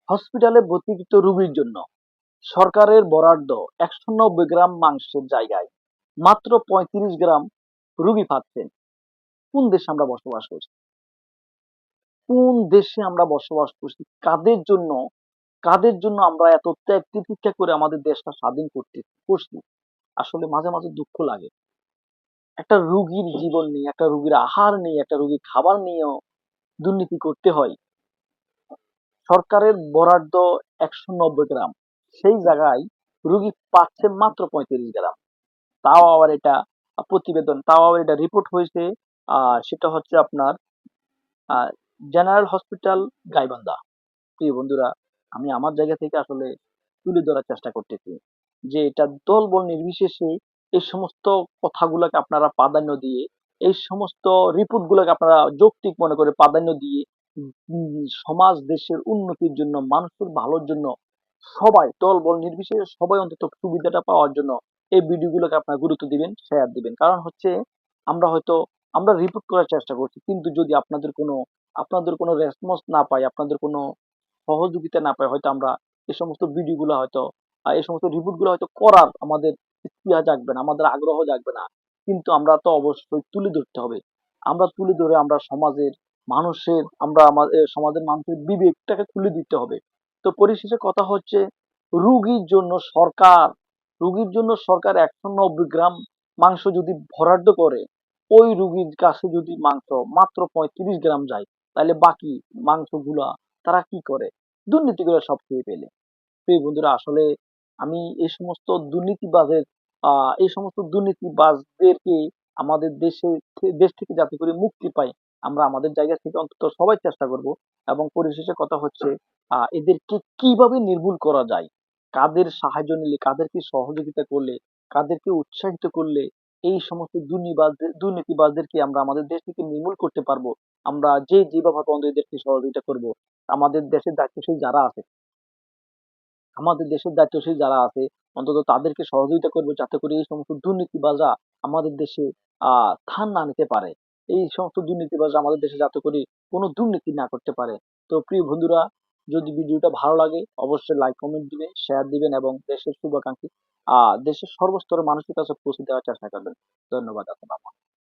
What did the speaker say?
হসপিটালে ভর্তিকৃত রোগীর জন্য সরকারের বরাদ্দ ১৯০ গ্রাম মাংসের জায়গায় মাত্র ৩৫ গ্রাম রোগী পাচ্ছেন। কোন দেশে আমরা বসবাস করছি? কোন দেশে আমরা বসবাস করছি? কাদের জন্য আমরা এত ত্যাগ তিতিক্ষা করে আমাদের দেশটা স্বাধীন করছি? আসলে মাঝে মাঝে দুঃখ লাগে। একটা রুগীর জীবন নিয়ে, একটা রুগীর আহার নিয়ে, একটা রুগীর খাবার নিয়েও দুর্নীতি করতে হয়। সরকারের বরাদ্দ ১৯০ গ্রাম, সেই জায়গায় রুগী পাচ্ছে মাত্র ৩৫ গ্রাম। তাও আবার এটা তাও আবার এটা রিপোর্ট হয়েছে। সেটা হচ্ছে আপনার আহ জেনারেল হসপিটাল গাইবান্ধা। প্রিয় বন্ধুরা, আমি আমার জায়গা থেকে আসলে তুলে ধরার চেষ্টা করতেছি যে এটা দলবল নির্বিশেষে এই সমস্ত কথাগুলোকে আপনারা প্রাধান্য দিয়ে, এই সমস্ত রিপোর্ট গুলোকে আপনারা যৌক্তিক মনে করে প্রাধান্য দিয়ে সমাজ দেশের উন্নতির জন্য, মানুষের ভালোর জন্য, সবাই দলবল নির্বিশেষে সবাই অন্তত সুবিধাটা পাওয়ার জন্য এই ভিডিওগুলোকে আপনারা গুরুত্ব দিবেন, শেয়ার দিবেন। কারণ হচ্ছে আমরা হয়তো আমরা রিপোর্ট করার চেষ্টা করছি, কিন্তু যদি আপনাদের কোনো রেসপন্স না পাই, আপনাদের কোনো সহযোগিতা না পাই, হয়তো আমরা এই সমস্ত ভিডিওগুলো হয়তো এই সমস্ত রিপোর্টগুলো হয়তো করার আমাদের ইচ্ছা জাগবে না, আমাদের আগ্রহ জাগবে না। কিন্তু আমরা তো অবশ্যই তুলে ধরতে হবে। আমরা তুলে ধরে আমরা আমাদের সমাজের মানুষের বিবেকটাকে খুলে দিতে হবে। তো পরিশেষে কথা হচ্ছে, রুগীর জন্য সরকার রুগীর জন্য সরকার ১৯০ গ্রাম মাংস যদি বরাদ্দ করে, ওই রুগীর কাছে যদি মাংস মাত্র ৩৫ গ্রাম যায়, তাহলে বাকি মাংসগুলা তারা কি করে? দুর্নীতি করে সব খেয়ে ফেলে। প্রিয় বন্ধুরা, আসলে আমি এই সমস্ত দুর্নীতিবাজদেরকে আমাদের দেশ থেকে যাতে করে মুক্তি পাই, আমরা আমাদের জায়গা থেকে অন্তত সবাই চেষ্টা করব। এবং পরিশেষে কথা হচ্ছে, এদেরকে কিভাবে নির্মূল করা যায়, কাদের সাহায্য নিলে, কাদেরকে সহযোগিতা করলে, কাদেরকে উৎসাহিত করলে এই সমস্ত দুর্নীতিবাজদেরকে আমরা আমাদের দেশ থেকে নির্মূল করতে পারবো। আমরা যেভাবে পারবো এদেরকে সহযোগিতা করব। আমাদের দেশের দায়িত্বশীল যারা আছে আমাদের দেশের দায়িত্বশীল যারা আছে অন্তত তাদেরকে সহযোগিতা করবে, যাতে করে এই সমস্ত দুর্নীতিবাজরা আমাদের দেশে স্থান না নিতে পারে। এই সমস্ত দুর্নীতিবাজরা আমাদের দেশে যাতে করে কোনো দুর্নীতি না করতে পারে। তো প্রিয় বন্ধুরা, যদি ভিডিওটা ভালো লাগে অবশ্যই লাইক কমেন্ট দিবেন, শেয়ার দিবেন এবং দেশের শুভাকাঙ্ক্ষী দেশের সর্বস্তরের মানুষের কাছে পৌঁছে দেওয়ার চেষ্টা করবেন। ধন্যবাদ আপনাকে।